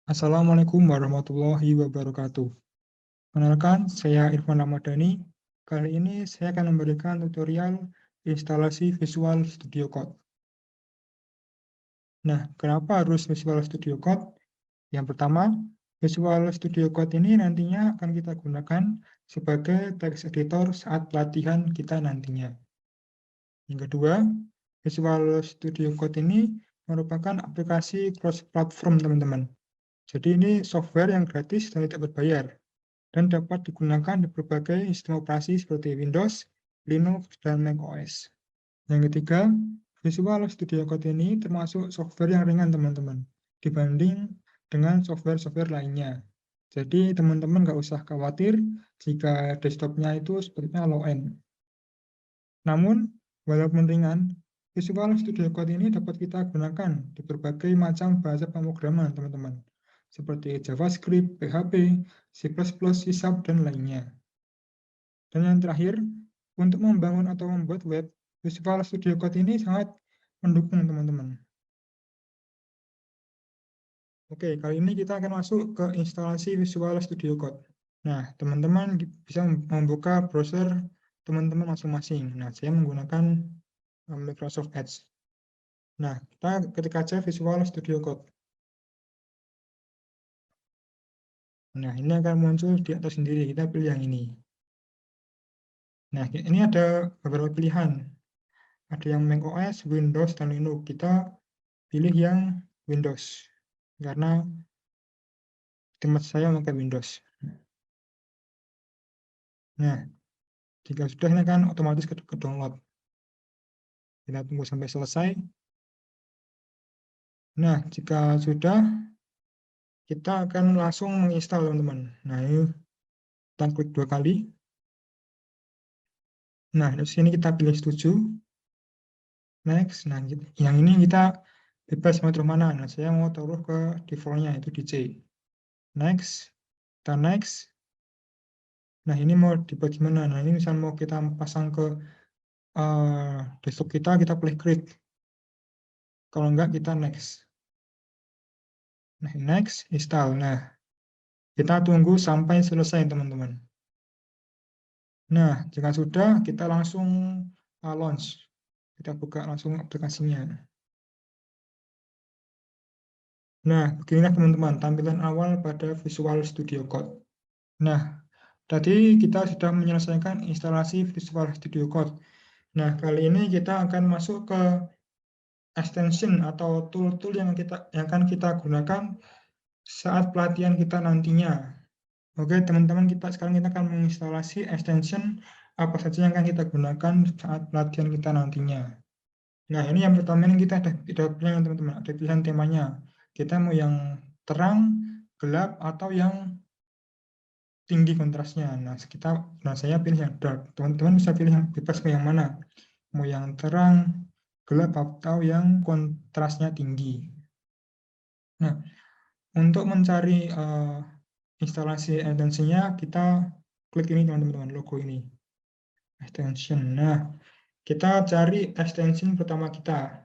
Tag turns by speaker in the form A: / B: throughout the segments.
A: Assalamualaikum warahmatullahi wabarakatuh. Kenalkan, saya Irfan Ramadhani. Kali ini saya akan memberikan tutorial instalasi Visual Studio Code. Nah, kenapa harus Visual Studio Code? Yang pertama, Visual Studio Code ini nantinya akan kita gunakan sebagai text editor saat pelatihan kita nantinya. Yang kedua, Visual Studio Code ini merupakan aplikasi cross-platform, teman-teman. Jadi ini software yang gratis dan tidak berbayar, dan dapat digunakan di berbagai sistem operasi seperti Windows, Linux, dan macOS. Yang ketiga, Visual Studio Code ini termasuk software yang ringan, teman-teman, dibanding dengan software-software lainnya. Jadi teman-teman nggak usah khawatir jika desktopnya itu sepertinya low-end. Namun, walaupun ringan, Visual Studio Code ini dapat kita gunakan di berbagai macam bahasa pemrograman, teman-teman, seperti JavaScript, PHP, C++, C#, dan lainnya. Dan yang terakhir, untuk membangun atau membuat web, Visual Studio Code ini sangat mendukung, teman-teman. Oke, kali ini kita akan masuk ke instalasi Visual Studio Code. Nah, teman-teman bisa membuka browser teman-teman masing-masing. Nah, saya menggunakan Microsoft Edge. Nah, kita ketik aja Visual Studio Code. Nah, ini akan muncul di atas sendiri. Kita pilih yang ini. Nah, ini ada beberapa pilihan. Ada yang macOS, Windows, dan Linux. Kita pilih yang Windows, karena tempat saya pakai Windows. Nah, jika sudah, ini akan otomatis ke download. Kita tunggu sampai selesai. Nah, jika sudah, kita akan langsung menginstal, teman-teman. Nah, ini kita klik 2 kali. Nah, di sini kita pilih setuju. Next. Nah, yang ini kita bebas mau taruh mana. Nah, saya mau taruh ke defaultnya, itu di C. Next. Kita next. Nah, ini mau dibagi mana. Nah, ini misal mau kita pasang ke desktop kita pilih create. Kalau enggak, kita next. Nah, next, install. Nah, kita tunggu sampai selesai, teman-teman. Nah, jika sudah, kita langsung launch. Kita buka langsung aplikasinya. Nah, beginilah, teman-teman, tampilan awal pada Visual Studio Code. Nah, tadi kita sudah menyelesaikan instalasi Visual Studio Code. Nah, kali ini kita akan masuk ke extension atau tool-tool yang akan kita gunakan saat pelatihan kita nantinya. Oke, teman-teman, sekarang kita akan menginstalasi extension apa saja yang akan kita gunakan saat pelatihan kita nantinya. Nah, ini yang pertama, ini kita ada pilihan, teman-teman, ada pilihan temanya. Kita mau yang terang, gelap, atau yang tinggi kontrasnya. Nah, saya pilih yang dark. Teman-teman bisa pilih yang bebas ke yang mana. Mau yang terang, gelap, atau yang kontrasnya tinggi. Nah, untuk mencari instalasi extension-nya, kita klik ini, teman-teman, logo ini. Extension. Nah, kita cari extension pertama kita.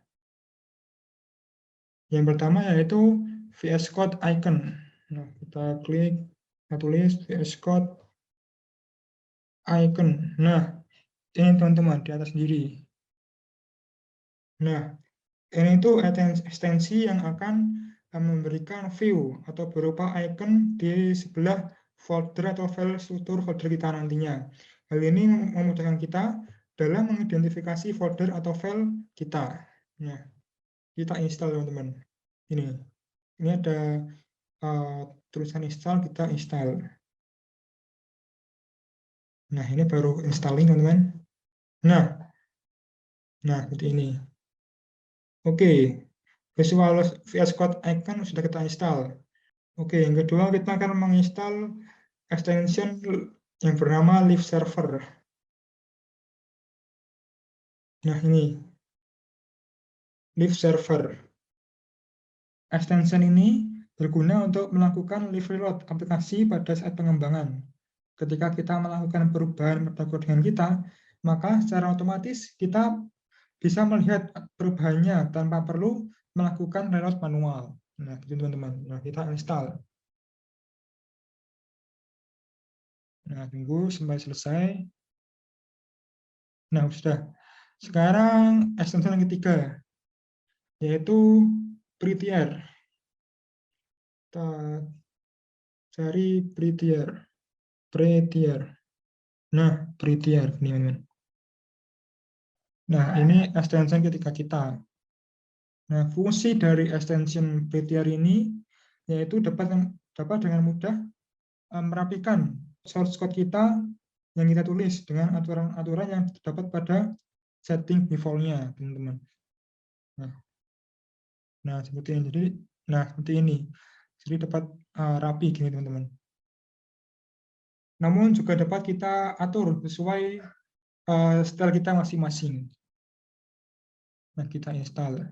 A: Yang pertama yaitu VS Code Icon. Nah, kita klik, kita tulis VS Code Icon. Nah, ini, teman-teman, di atas sendiri. Nah, ini itu ekstensi yang akan memberikan view atau berupa icon di sebelah folder atau file struktur folder kita nantinya. Hal ini memudahkan kita dalam mengidentifikasi folder atau file kita. Nah, kita install, teman-teman. Ini ada tulisan install, kita install. Nah, ini baru installing, teman-teman. Nah, seperti ini. Oke, Visual VS Code Icon sudah kita install. Oke, yang kedua kita akan menginstal extension yang bernama Live Server. Nah, ini Live Server. Extension ini berguna untuk melakukan live reload aplikasi pada saat pengembangan. Ketika kita melakukan perubahan pada codingan kita, maka secara otomatis kita bisa melihat perubahannya tanpa perlu melakukan reload manual. Nah, gitu teman-teman. Nah, kita install. Nah, tunggu sampai selesai. Nah, sudah. Sekarang extension yang ketiga, yaitu Prettier. Kita cari Prettier. Nah, Prettier, ini teman-teman. Nah, ini extension ketiga kita. Nah, fungsi dari extension Prettier ini yaitu dapat dengan mudah merapikan source code kita yang kita tulis dengan aturan-aturan yang terdapat pada setting default-nya, teman-teman. Nah, seperti ini. Seperti ini. Jadi dapat rapi gini, teman-teman. Namun juga dapat kita atur sesuai style kita masing-masing. Nah, kita install.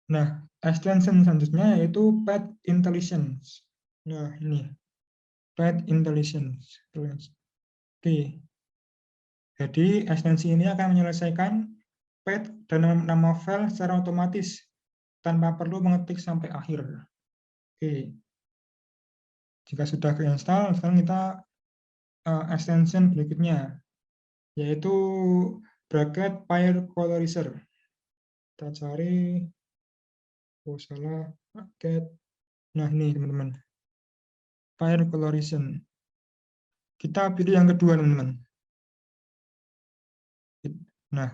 A: Nah, extension selanjutnya yaitu Path Intelligence. Nah, ini Path Intelligence. Oke. Jadi, ekstensi ini akan menyelesaikan path dan nama file secara otomatis tanpa perlu mengetik sampai akhir. Oke. Jika sudah keinstall, sekarang kita extension berikutnya, yaitu bracket Fire Colorizer. Kita cari, salah, bracket. Nah, ini teman-teman. Fire Colorization. Kita pilih yang kedua, teman-teman. Nah,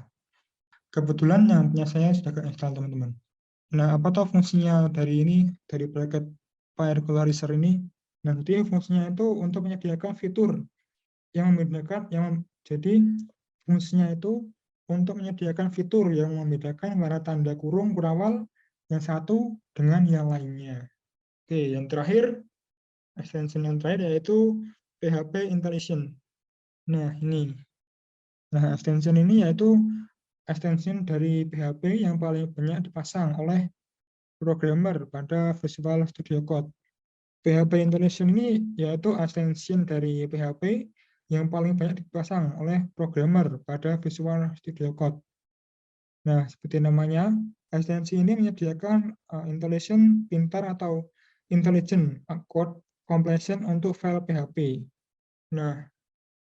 A: kebetulan yang punya saya sudah keinstall, teman-teman. Nah, apa tahu fungsinya dari bracket Fire Colorizer ini? Nah, jadi fungsinya itu untuk menyediakan fitur yang membedakan, jadi fungsinya itu untuk menyediakan fitur yang membedakan antara tanda kurung kurawal yang satu dengan yang lainnya. Oke, yang terakhir, extension yang terakhir yaitu PHP Intelligence. Nah, ini. Nah, extension ini yaitu extension dari PHP yang paling banyak dipasang oleh programmer pada Visual Studio Code. PHP Intelligence ini yaitu extension dari PHP yang paling banyak dipasang oleh programmer pada Visual Studio Code. Nah, seperti namanya, ekstensi ini menyediakan intelligent pintar atau intelligent code completion untuk file PHP. Nah,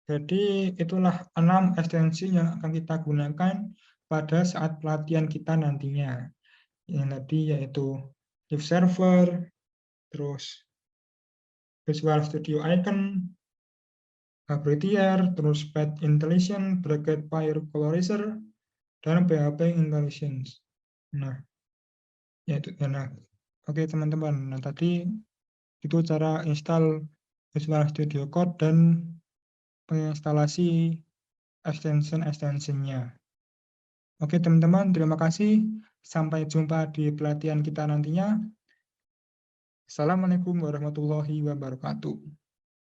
A: jadi itulah 6 ekstensi yang akan kita gunakan pada saat pelatihan kita nantinya. Yang tadi yaitu Live Server, terus Visual Studio Icon, Prettier, terus Path Intelligence, Bracket Fire Colorizer, dan PHP Intelligence. Nah, yaitu oke teman-teman. Nah, tadi itu cara install Visual Studio Code dan penginstalasi extension-extensionnya. Oke teman-teman, terima kasih. Sampai jumpa di pelatihan kita nantinya. Assalamualaikum warahmatullahi wabarakatuh.